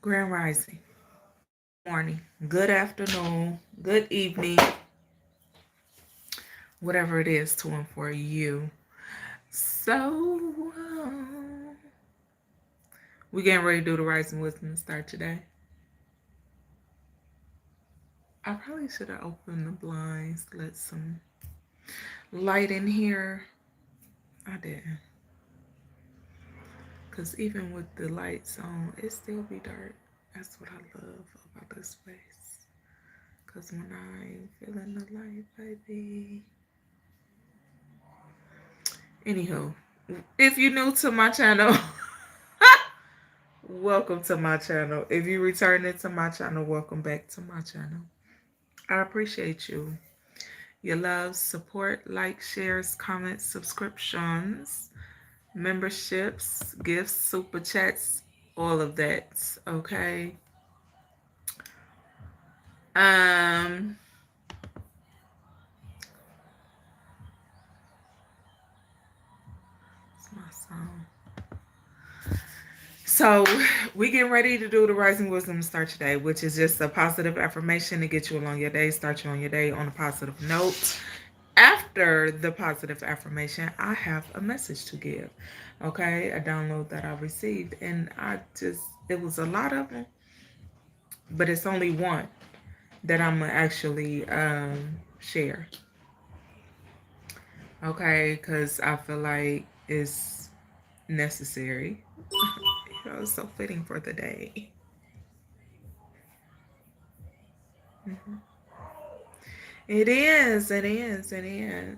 Grand Rising. Morning. Good afternoon. Good evening. Whatever it is to and for you. So, we getting ready to do the Rising Wisdom start today. I probably should have opened the blinds, let some light in here. I didn't. Because even with the lights on, it still be dark. That's what I love about this place. Because when I'm feeling the light, baby. Anywho, if you're new to my channel, welcome to my channel. If you returning to my channel, welcome back to my channel. I appreciate you. Your love, support, like, shares, comments, subscriptions, memberships, gifts, super chats, all of that. Okay. Um it's my song. So we getting ready to do the Rising Wisdom start today, which is just a positive affirmation to get you along your day, start you on your day on a positive note. After the positive affirmation, I have a message to give. Okay, a download that I received, and it was a lot of them, but it's only one that I'm gonna actually share. Okay, because I feel like it's necessary. It's so fitting for the day. Mm-hmm. It is, it is, it is.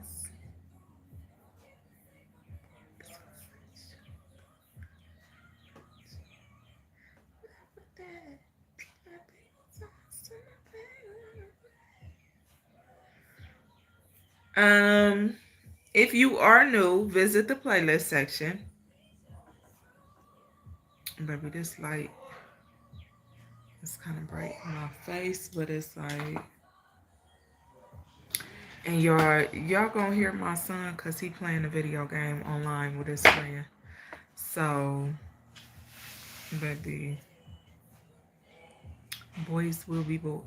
If you are new, visit the playlist section. Baby, this light is kind of bright in my face, but it's like, and y'all gonna hear my son because he playing a video game online with his friend. So, baby, boys will be boys.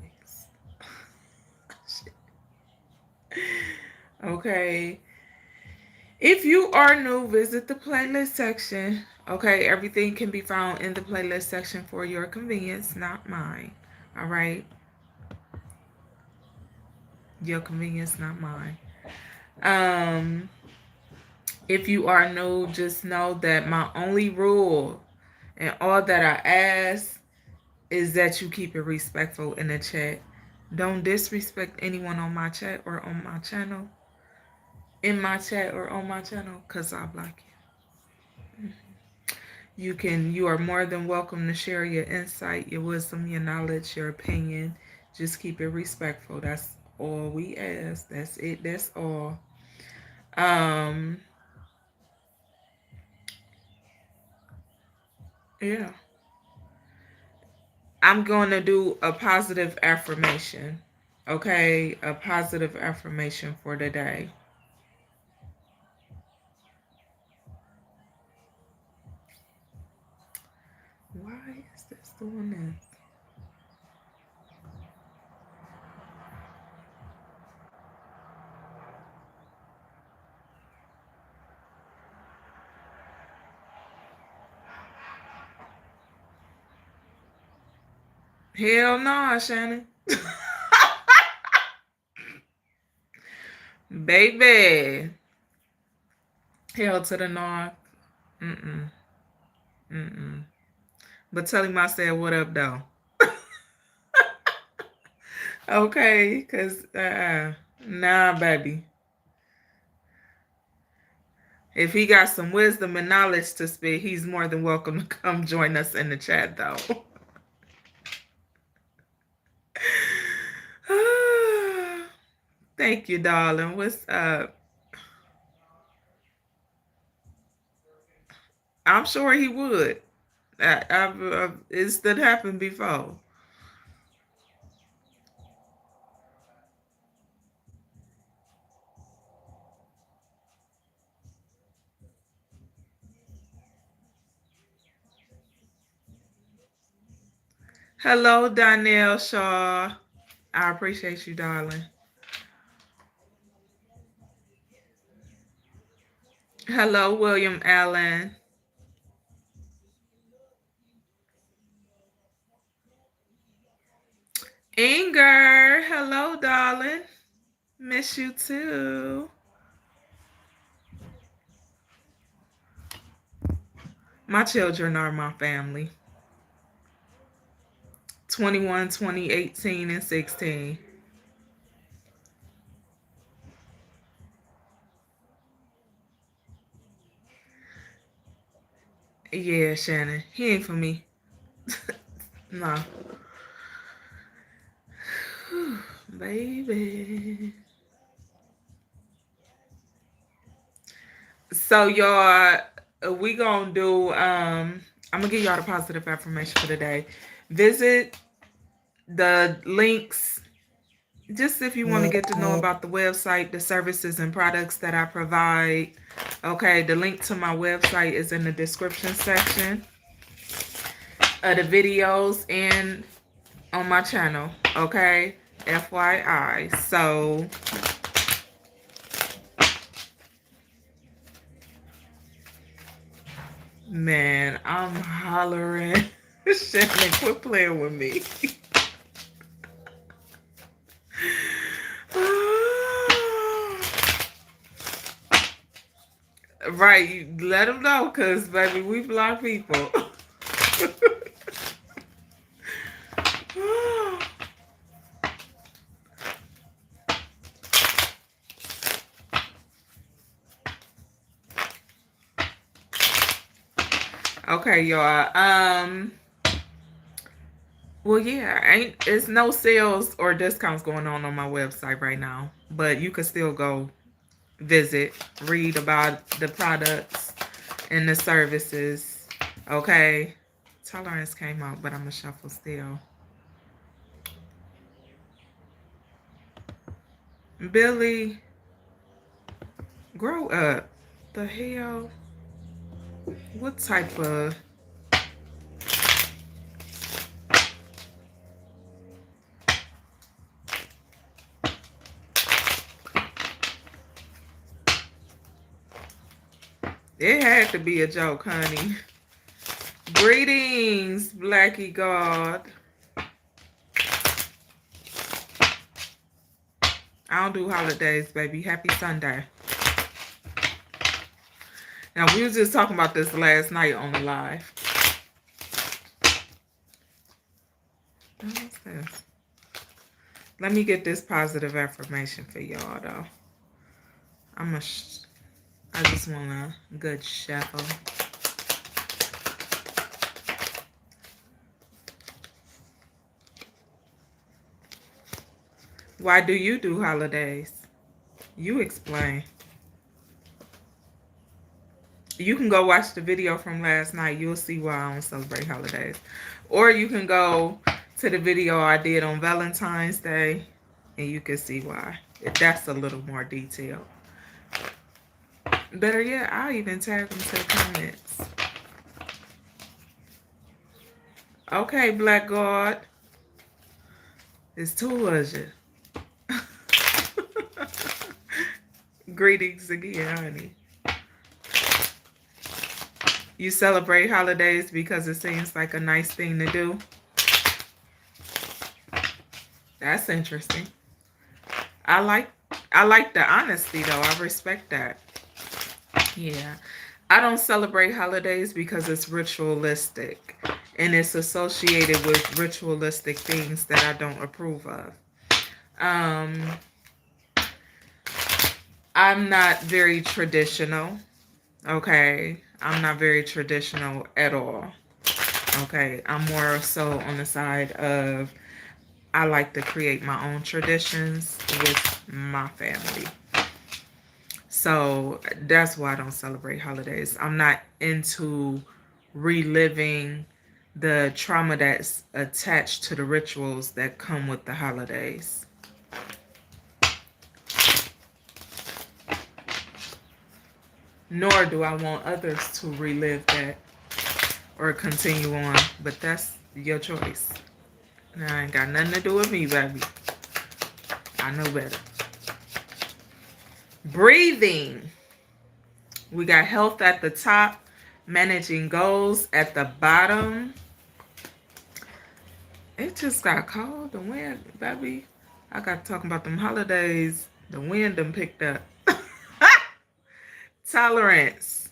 Okay. If you are new, visit the playlist section. Okay, everything can be found in the playlist section for your convenience, not mine. All right. Your convenience, not mine. Um, if you are new, just know that my only rule and all that I ask is that you keep it respectful in the chat. Don't disrespect anyone on my chat or on my channel. In my chat or on my channel, because I block you. You are more than welcome to share your insight, your wisdom, your knowledge, your opinion. Just keep it respectful. That's all we ask. That's it. That's all. Um, yeah. I'm going to do a positive affirmation. Okay? A positive affirmation for today. Why is this doing this? Hell no, Shannon. Baby. Hell to the north. Mm-mm. Mm-mm. But tell him I said what up, though. Okay, because, nah, baby. If he got some wisdom and knowledge to spit, he's more than welcome to come join us in the chat, though. Thank you, darling. What's up? I'm sure he would. It's that happened before. Hello, Danielle Shaw. I appreciate you, darling. Hello, William Allen. Inger. Hello, darling. Miss you too. My children are my family. 21, 20, 18, and 16. Yeah, Shannon. He ain't for me. No. Baby. So y'all, we gonna do I'm gonna give y'all the positive affirmation for today. Visit the links just if you want to get to know about the website, the services and products that I provide. Okay, the link to my website is in the description section of the videos and on my channel. Okay, FYI. So man, I'm hollering. Shannon, quit playing with me. Right, you let them know, because, baby, we block people. Okay, y'all. Well, yeah, it's no sales or discounts going on my website right now, but you can still go visit, read about the products and the services. Okay, tolerance came out, but I'm gonna shuffle still. Billy, grow up. The hell? What type of... It had to be a joke, honey. Greetings, Blackie God. I don't do holidays, baby. Happy Sunday. Now, we was just talking about this last night on the live. What's this? Let me get this positive affirmation for y'all, though. I just want a good shuffle. Why do you do holidays? You explain. You can go watch the video from last night. You'll see why I don't celebrate holidays. Or you can go to the video I did on Valentine's Day, and you can see why. That's a little more detailed. Better yet, I'll even tag them to the comments. Okay, Black God. It's two of you. Greetings again, honey. You celebrate holidays because it seems like a nice thing to do. That's interesting. I like the honesty, though. I respect that. Yeah. I don't celebrate holidays because it's ritualistic. And it's associated with ritualistic things that I don't approve of. I'm not very traditional. Okay. I'm not very traditional at all. Okay. I'm more so on the side of I like to create my own traditions with my family. So that's why I don't celebrate holidays. I'm not into reliving the trauma that's attached to the rituals that come with the holidays. Nor do I want others to relive that or continue on. But that's your choice. Nah, ain't got nothing to do with me, baby. I know better. Breathing. We got health at the top, managing goals at the bottom. It just got cold. The wind, baby. I got talking about them holidays. The wind done picked up. Tolerance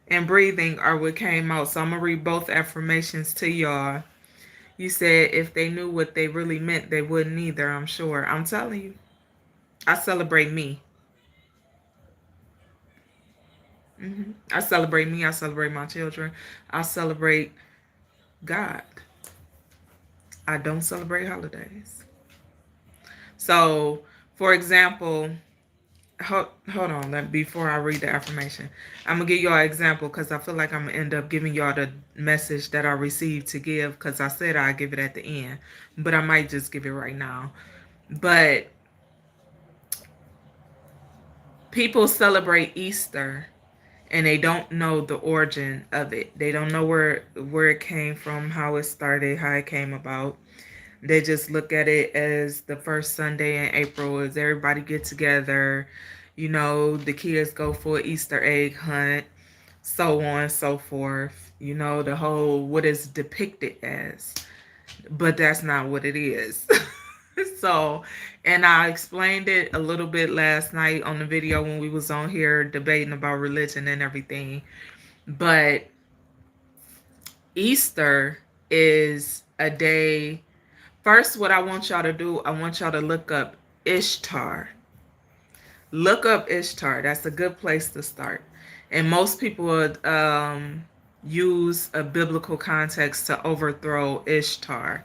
and breathing are what came out. So I'm going to read both affirmations to y'all. You said if they knew what they really meant, they wouldn't either, I'm sure. I'm telling you. I celebrate me. I celebrate me. I celebrate my children. I celebrate God. I don't celebrate holidays. So, for example, hold on. Before I read the affirmation, I'm going to give y'all an example because I feel like I'm going to end up giving y'all the message that I received to give because I said I'd give it at the end. But I might just give it right now. But people celebrate Easter and they don't know the origin of it. They don't know where it came from, how it started, how it came about. They just look at it as the first Sunday in April as everybody get together. You know, the kids go for an Easter egg hunt, so on and so forth. You know, the whole what is depicted as. But that's not what it is. So, and I explained it a little bit last night on the video when we was on here debating about religion and everything. But Easter is a day. First, what I want y'all to do, I want y'all to look up Ishtar. Look up Ishtar. That's a good place to start. And most people would use a biblical context to overthrow Ishtar.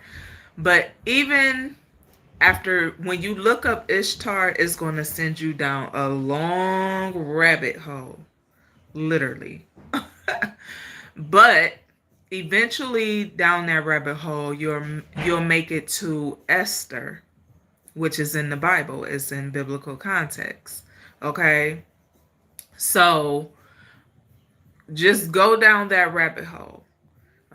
But even after, when you look up Ishtar, it's going to send you down a long rabbit hole, literally. But eventually down that rabbit hole, you'll make it to Esther, which is in the Bible. It's in biblical context. Okay? So just go down that rabbit hole.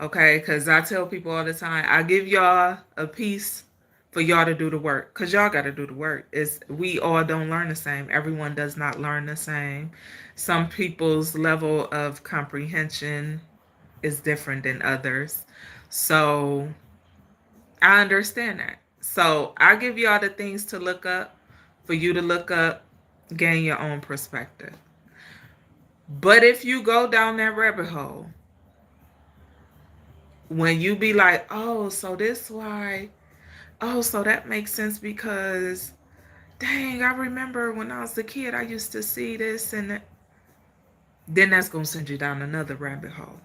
Okay? Because I tell people all the time, I give y'all a piece for y'all to do the work, because y'all got to do the work. We all don't learn the same. Everyone does not learn the same. Some people's level of comprehension is different than others. So I understand that. So I give y'all the things to look up for you to look up, gain your own perspective. But if you go down that rabbit hole, when you be like, oh, so this why, oh, so that makes sense because, dang, I remember when I was a kid, I used to see this and that. Then that's going to send you down another rabbit hole.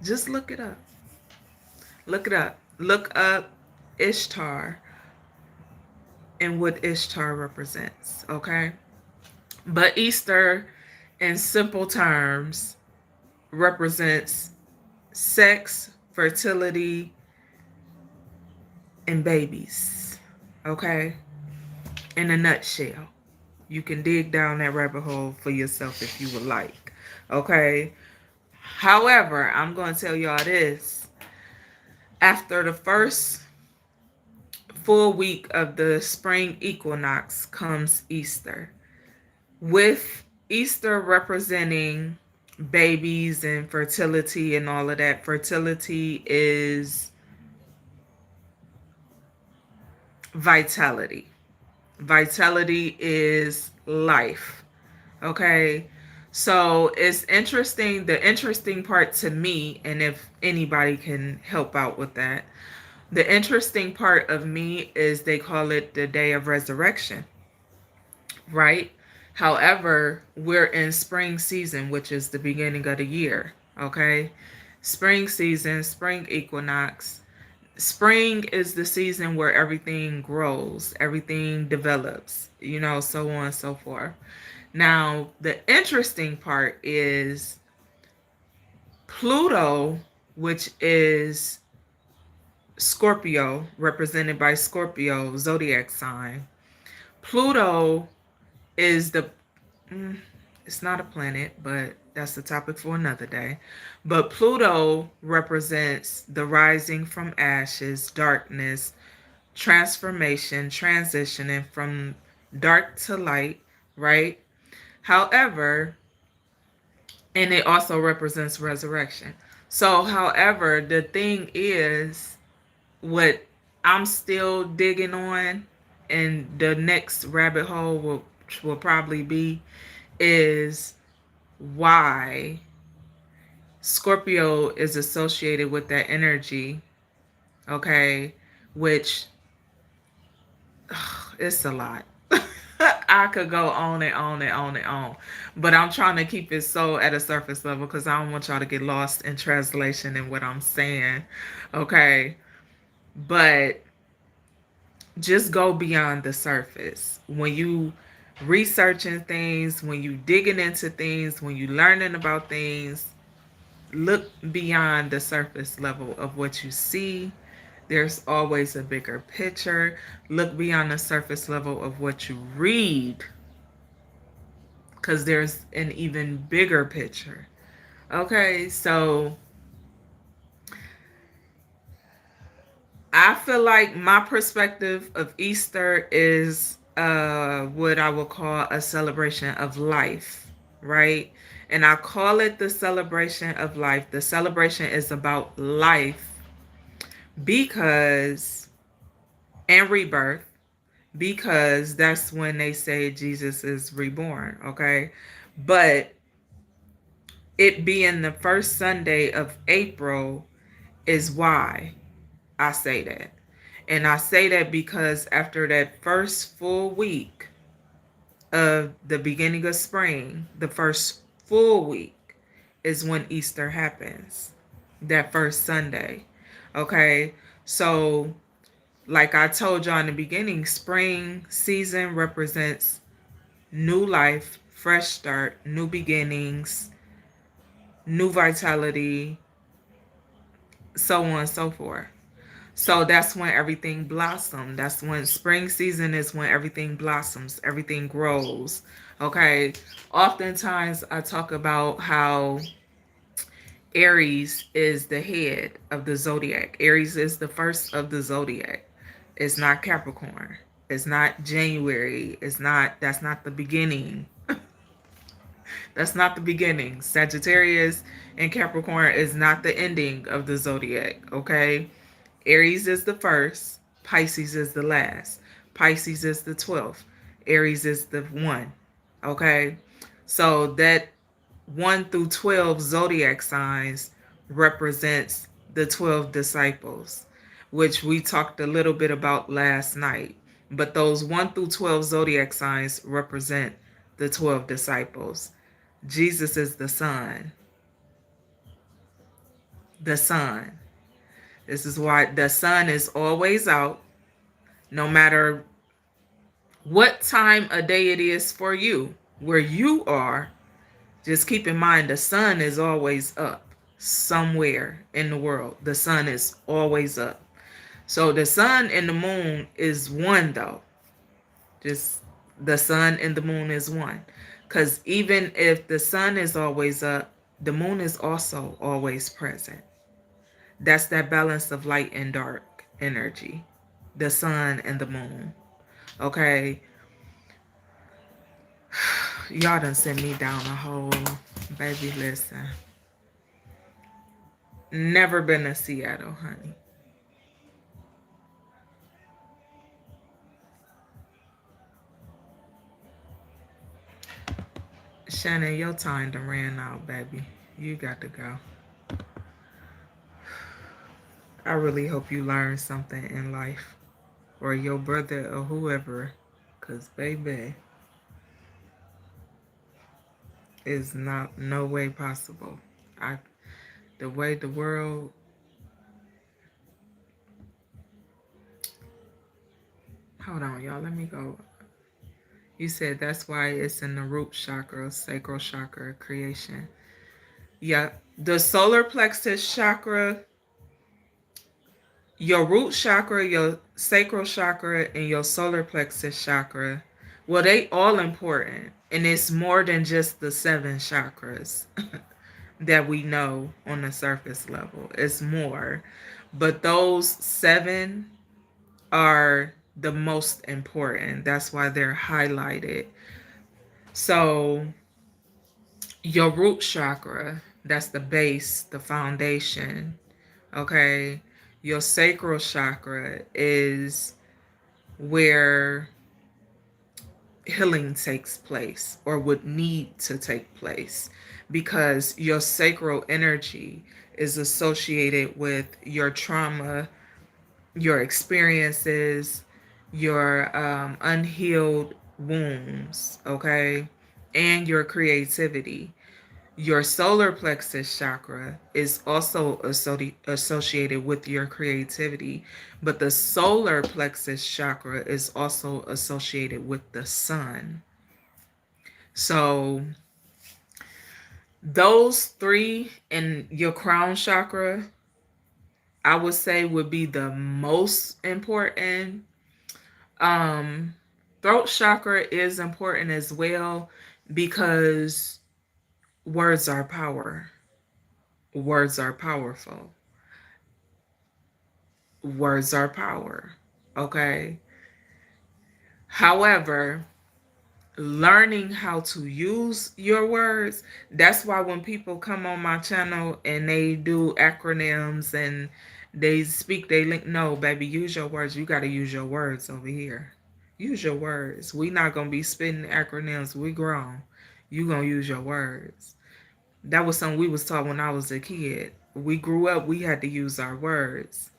Just look it up. Look it up. Look up Ishtar and what Ishtar represents, okay? But Easter, in simple terms, represents sex, fertility, and babies, okay? In a nutshell. You can dig down that rabbit hole for yourself if you would like, okay? However, I'm going to tell y'all this. After the first full week of the spring equinox comes Easter. With Easter representing babies and fertility and all of that. Fertility is vitality. Vitality is life. Okay? So it's interesting. The interesting part to me, and if anybody can help out with that, the interesting part of me is they call it the day of resurrection, right? However, we're in spring season, which is the beginning of the year, okay? Spring season, spring equinox. Spring is the season where everything grows, everything develops, you know, so on and so forth. Now, the interesting part is Pluto, which is Scorpio, represented by Scorpio zodiac sign. Pluto is it's not a planet, but That's the topic for another day. But Pluto represents the rising from ashes, darkness, transformation, transitioning from dark to light, right? However, and it also represents resurrection. So, however, the thing is, what I'm still digging on, and the next rabbit hole will probably be, is why Scorpio is associated with that energy, okay? Which, it's a lot. I could go on and on and on and on, but I'm trying to keep it so at a surface level because I don't want y'all to get lost in translation and what I'm saying, okay? But just go beyond the surface. When you researching things, when you digging into things, when you learning about things, look beyond the surface level of what you see. There's always a bigger picture. Look beyond the surface level of what you read, because there's an even bigger picture. Okay, so I feel like my perspective of Easter is what I would call a celebration of life, right? And I call it the celebration of life. The celebration is about life because, and rebirth, because that's when they say Jesus is reborn, okay? But it being the first Sunday of April is why I say that. And I say that because after that first full week of the beginning of spring, the first full week is when Easter happens. That first Sunday. Okay? So, like I told y'all in the beginning, spring season represents new life, fresh start, new beginnings, new vitality, so on and so forth. So that's when everything blossoms. That's when spring season is, when everything blossoms, everything grows. Okay. Oftentimes I talk about how Aries is the head of the zodiac. Aries is the first of the zodiac. It's not Capricorn. It's not January. That's not the beginning. That's not the beginning. Sagittarius and Capricorn is not the ending of the zodiac. Okay. Aries is the first. Pisces is the last. Pisces is the 12th. Aries is the 1. Okay? So that 1 through 12 zodiac signs represents the 12 disciples, which we talked a little bit about last night. But those 1 through 12 zodiac signs represent the 12 disciples. Jesus is the sun. The sun. This is why the sun is always out, no matter what time of day it is for you. Where you are, just keep in mind the sun is always up somewhere in the world. The sun is always up. So the sun and the moon is one, though. Just the sun and the moon is one. Because even if the sun is always up, the moon is also always present. That's that balance of light and dark energy. The sun and the moon. Okay. Y'all done sent me down a hole. Baby, listen. Never been to Seattle, honey. Shannon, your time done ran out, baby. You got to go. I really hope you learn something in life. Or your brother or whoever. Because, baby, is not no way possible. The way the world, hold on, y'all, let me go. You said that's why it's in the root chakra, sacral chakra creation. Yeah, the solar plexus chakra, your root chakra, your sacral chakra, and your solar plexus chakra Well, they all important, and it's more than just the 7 chakras that we know on the surface level. It's more. But those 7 are the most important. That's why they're highlighted. So, your root chakra, that's the base, the foundation, okay? Your sacral chakra is where healing takes place or would need to take place because your sacral energy is associated with your trauma, your experiences, your unhealed wounds, okay, and your creativity. Your solar plexus chakra is also associated with your creativity, but the solar plexus chakra is also associated with the sun. So those 3 in your crown chakra, I would say would be the most important. Um, Throat chakra is important as well because words are power. Words are powerful. Words are power. Okay. However, learning how to use your words, that's why when people come on my channel and they do acronyms and they speak, they link, no, baby, use your words. You got to use your words over here. Use your words. We not going to be spitting acronyms. We grown. You going to use your words. That was something we was taught when I was a kid. We grew up, we had to use our words.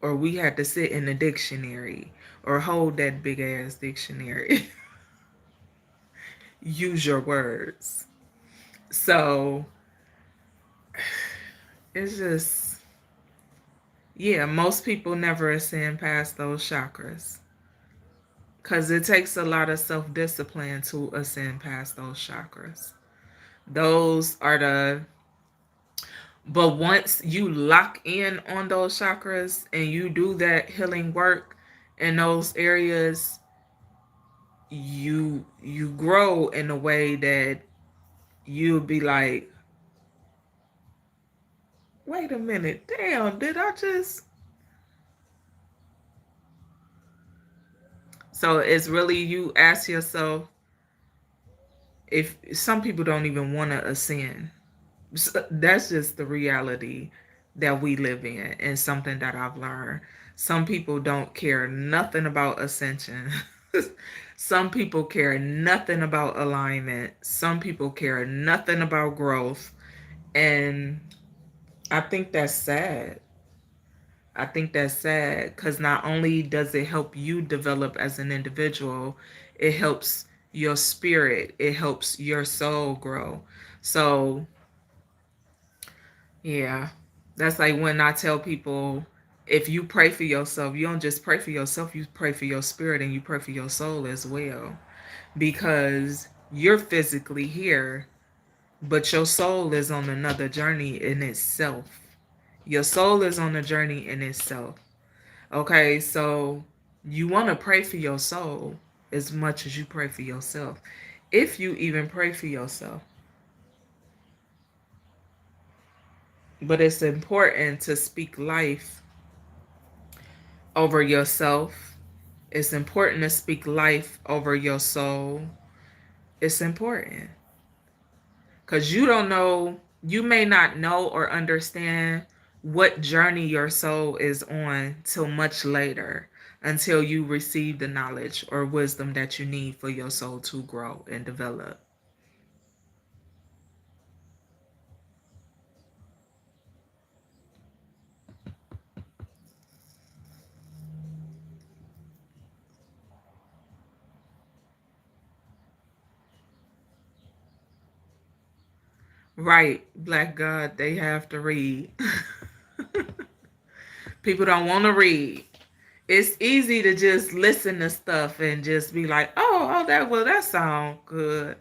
Or we had to sit in the dictionary or hold that big ass dictionary. Use your words. So it's just, yeah, most people never ascend past those chakras because it takes a lot of self discipline to ascend past those chakras. Those are the, but once you lock in on those chakras and you do that healing work in those areas, you grow in a way that you'll be like, wait a minute, damn, did I just? So it's really, you ask yourself, if some people don't even want to ascend. So that's just the reality that we live in, and something that I've learned. Some people don't care nothing about ascension. Some people care nothing about alignment. Some people care nothing about growth. And I think that's sad. I think that's sad because not only does it help you develop as an individual, it helps your spirit, it helps your soul grow. So, yeah, that's like when I tell people, if you pray for yourself, you don't just pray for yourself, you pray for your spirit and you pray for your soul as well. Because you're physically here, but your soul is on another journey in itself. Your soul is on a journey in itself. Okay, so you want to pray for your soul as much as you pray for yourself. If you even pray for yourself. But it's important to speak life over yourself. It's important to speak life over your soul. It's important. Because you don't know, you may not know or understand what journey your soul is on till much later, until you receive the knowledge or wisdom that you need for your soul to grow and develop. Right, Black God, they have to read. People don't want to read. It's easy to just listen to stuff and just be like, oh, that sound good.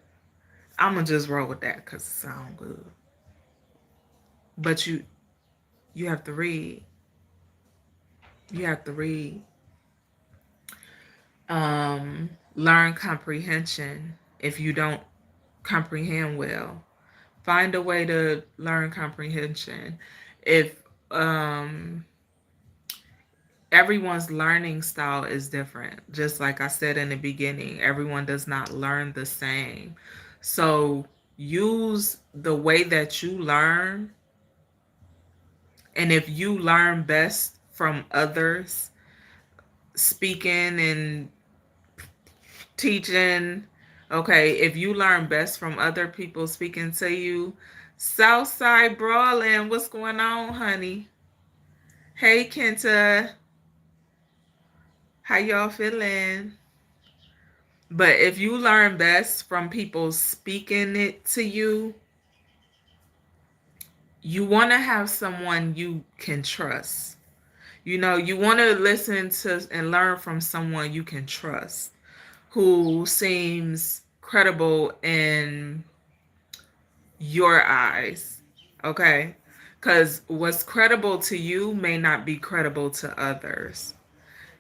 I'm gonna just roll with that because it sound good. But you have to read. You have to read. Learn comprehension if you don't comprehend well. Find a way to learn comprehension. If everyone's learning style is different, just like I said in the beginning, everyone does not learn the same. So use the way that you learn. And if you learn best from others, speaking and teaching, okay, if you learn best from other people speaking to you, Southside Brawling, what's going on, honey? Hey, Kenta, how y'all feeling? But if you learn best from people speaking it to you, you want to have someone you can trust. You know, you want to listen to and learn from someone you can trust, who seems credible in your eyes. Okay? Because what's credible to you may not be credible to others.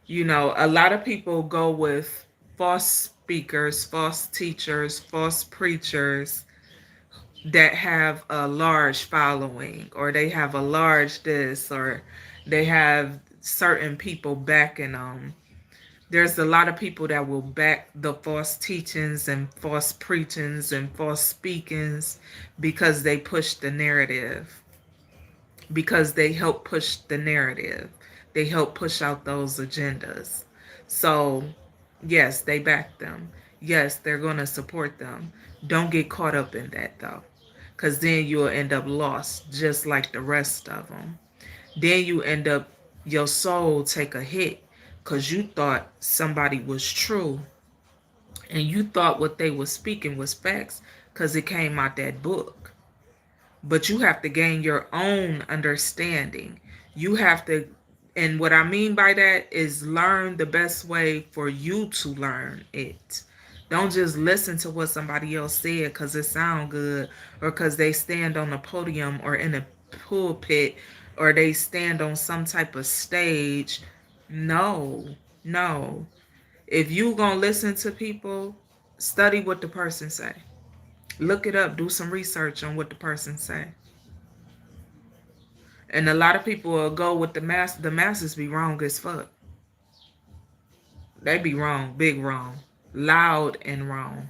You know, a lot of people go with false speakers, false teachers, false preachers that have a large following, or they have a large this, or they have certain people backing them. There's a lot of people that will back the false teachings and false preachings and false speakings because they push the narrative, because they help push the narrative. They help push out those agendas. So, yes, they back them. Yes, they're going to support them. Don't get caught up in that, though, because then you'll end up lost just like the rest of them. Then you end up, your soul take a hit because you thought somebody was true and you thought what they were speaking was facts because it came out that book. But you have to gain your own understanding. You have to, and what I mean by that is learn the best way for you to learn it. Don't just listen to what somebody else said because it sounds good, or because they stand on a podium or in a pulpit, or they stand on some type of stage. No, no. If you gonna listen to people, study what the person say. Look it up. Do some research on what the person say. And a lot of people will go with the mass. The masses be wrong as fuck. They be wrong, big wrong, loud and wrong.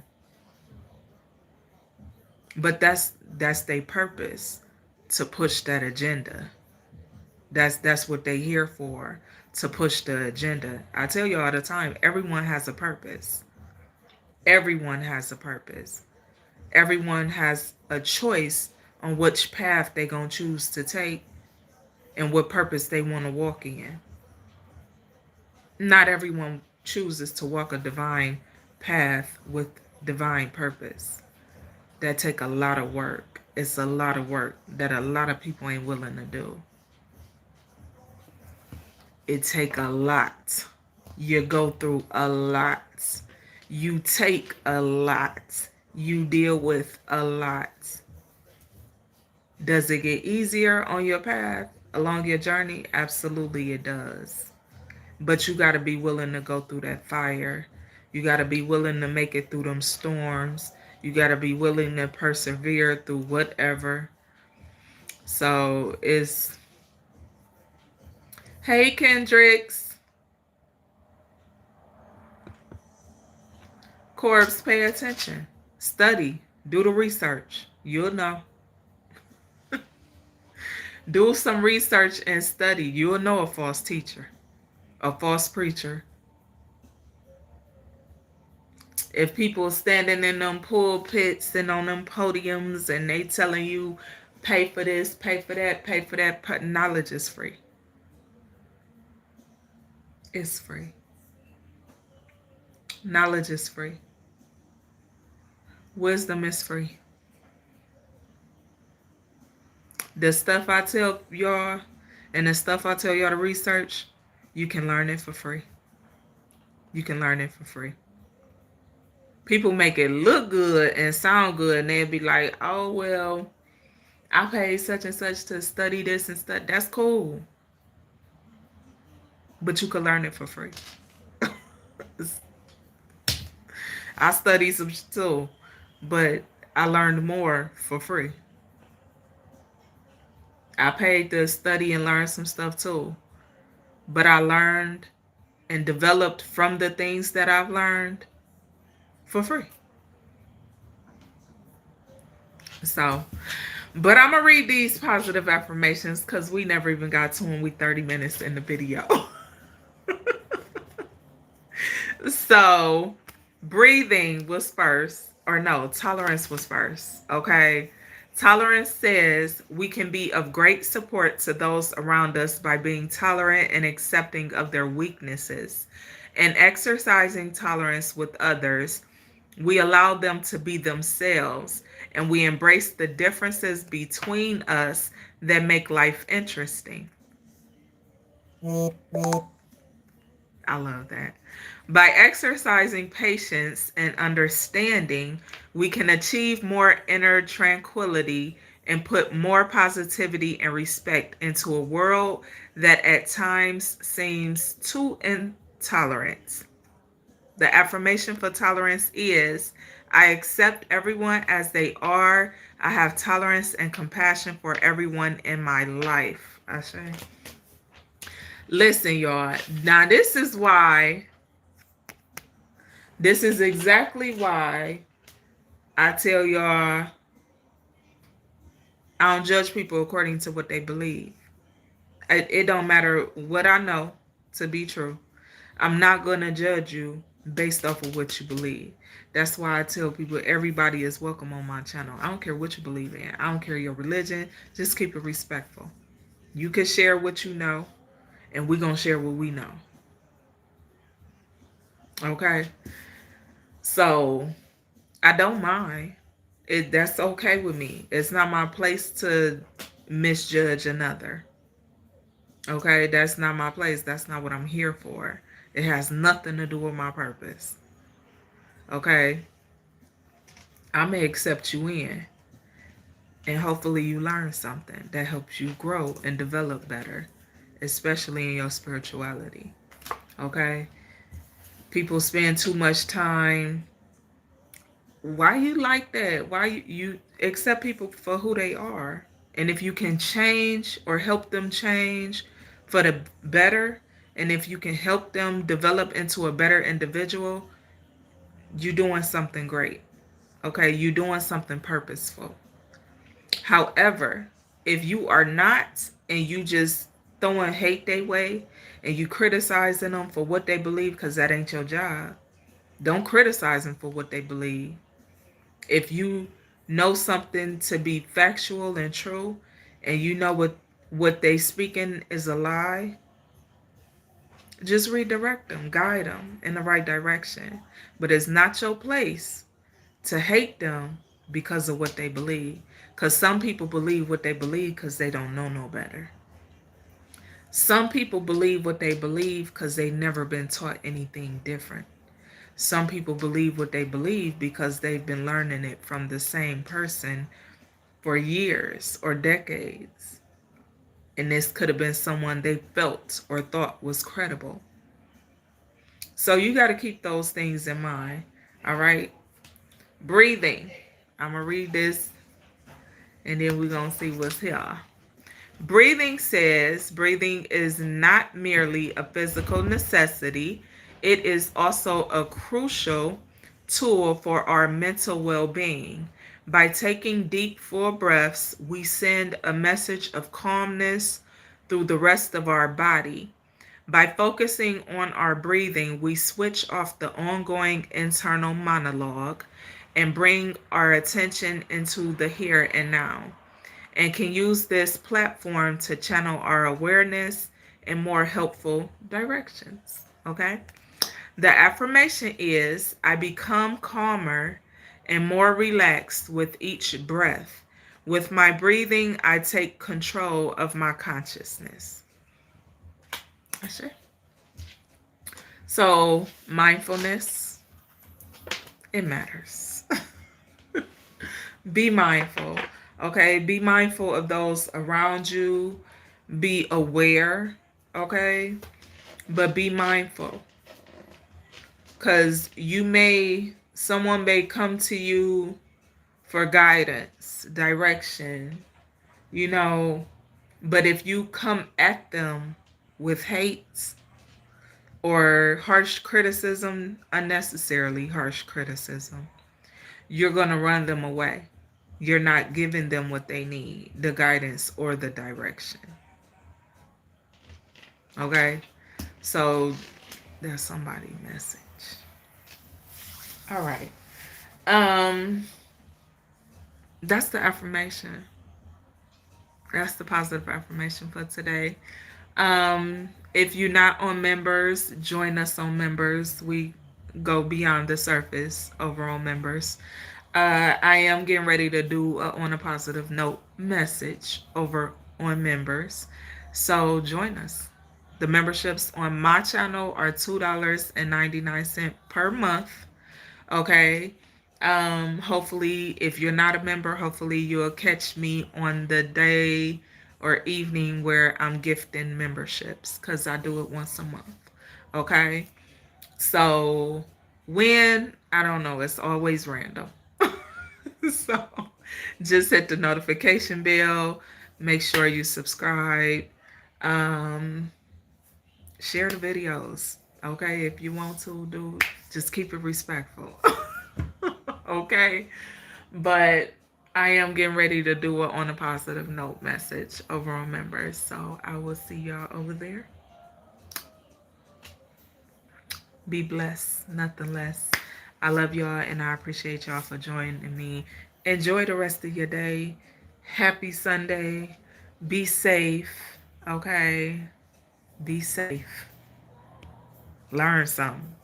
But that's their purpose, to push that agenda. That's what they here for, to push the agenda. I tell you all the time, everyone has a purpose. Everyone has a purpose. Everyone has a choice on which path they gonna choose to take and what purpose they want to walk in. Not everyone chooses to walk a divine path with divine purpose. That take a lot of work. It's a lot of work that a lot of people ain't willing to do. It take a lot. You go through a lot. You take a lot. You deal with a lot. Does it get easier on your path along your journey? Absolutely it does. But you got to be willing to go through that fire. You got to be willing to make it through them storms. You got to be willing to persevere through whatever. So it's, hey Kendricks, Corbs, pay attention. Study. Do the research. You'll know. Do some research and study. You'll know a false teacher, a false preacher. If people standing in them pulpits and on them podiums and they telling you, pay for this, pay for that, pay for that, knowledge is free. It's free. Knowledge is free. Wisdom is free. The stuff I tell y'all and the stuff I tell y'all to research, you can learn it for free. You can learn it for free. People make it look good and sound good, and they'll be like, oh, well, I paid such and such to study this and stuff. That's cool. But you can learn it for free. I studied some too, but I learned more for free. I paid to study and learn some stuff too, but I learned and developed from the things that I've learned for free. So, but I'm gonna read these positive affirmations because we never even got to them. We 30 minutes in the video. So, breathing was first, or no, tolerance was first. Okay. Tolerance says we can be of great support to those around us by being tolerant and accepting of their weaknesses. And exercising tolerance with others, we allow them to be themselves and we embrace the differences between us that make life interesting. I love that. By exercising patience and understanding, we can achieve more inner tranquility and put more positivity and respect into a world that at times seems too intolerant. The affirmation for tolerance is I accept everyone as they are. I have tolerance and compassion for everyone in my life. I say. Listen, y'all. Now, this is exactly why I tell y'all I don't judge people according to what they believe. It don't matter what I know to be true. I'm not going to judge you based off of what you believe. That's why I tell people everybody is welcome on my channel. I don't care what you believe in. I don't care your religion. Just keep it respectful. You can share what you know, and we're going to share what we know. Okay? So, I don't mind. That's okay with me. It's not my place to misjudge another. Okay? That's not my place. That's not what I'm here for. It has nothing to do with my purpose. Okay? I may accept you in, and hopefully you learn something that helps you grow and develop better, especially in your spirituality. Okay? People spend too much time. Why you like that? Why you accept people for who they are? And if you can change or help them change for the better, and if you can help them develop into a better individual, you're doing something great. Okay? You're doing something purposeful. However, if you are not and you just throwing hate their way and you criticizing them for what they believe because that ain't your job, don't criticize them for what they believe. If you know something to be factual and true and you know what they speaking is a lie, just redirect them, guide them in the right direction. But it's not your place to hate them because of what they believe. Because some people believe what they believe because they don't know no better. Some people believe what they believe because they've never been taught anything different. Some people believe what they believe because they've been learning it from the same person for years or decades. And this could have been someone they felt or thought was credible. So you got to keep those things in mind. All right. Breathing. I'm going to read this and then we're going to see what's here. Breathing says breathing is not merely a physical necessity. It is also a crucial tool for our mental well-being. By taking deep, full breaths, we send a message of calmness through the rest of our body. By focusing on our breathing, we switch off the ongoing internal monologue and bring our attention into the here and now, and can use this platform to channel our awareness in more helpful directions. Okay? The affirmation is I become calmer and more relaxed with each breath. With my breathing, I take control of my consciousness. Sure. So, mindfulness, it matters. Be mindful. Okay? Be mindful of those around you. Be aware. Okay? But be mindful. Because you may Someone may come to you for guidance, direction, you know, but if you come at them with hate or harsh criticism, unnecessarily harsh criticism, you're going to run them away. You're not giving them what they need, the guidance or the direction. Okay? So there's somebody message. All right. Um that's the affirmation. That's the positive affirmation for today. If you're not on members, join us on members. We go beyond the surface over on members. I am getting ready to do on a positive note message over on members. So join us. The memberships on my channel are $2.99 per month. Okay. Hopefully, if you're not a member, hopefully you'll catch me on the day or evening where I'm gifting memberships because I do it once a month. Okay. So when, I don't know, it's always random. So just hit the notification bell. Make sure you subscribe. Um, Share the videos. Okay. If you want to do, just keep it respectful. Okay. But I am getting ready to do it on a positive note message over on members. So I will see y'all over there. Be blessed, nothing less. I love y'all and I appreciate y'all for joining me. Enjoy the rest of your day. Happy Sunday. Be safe. Okay. Be safe. Learn something.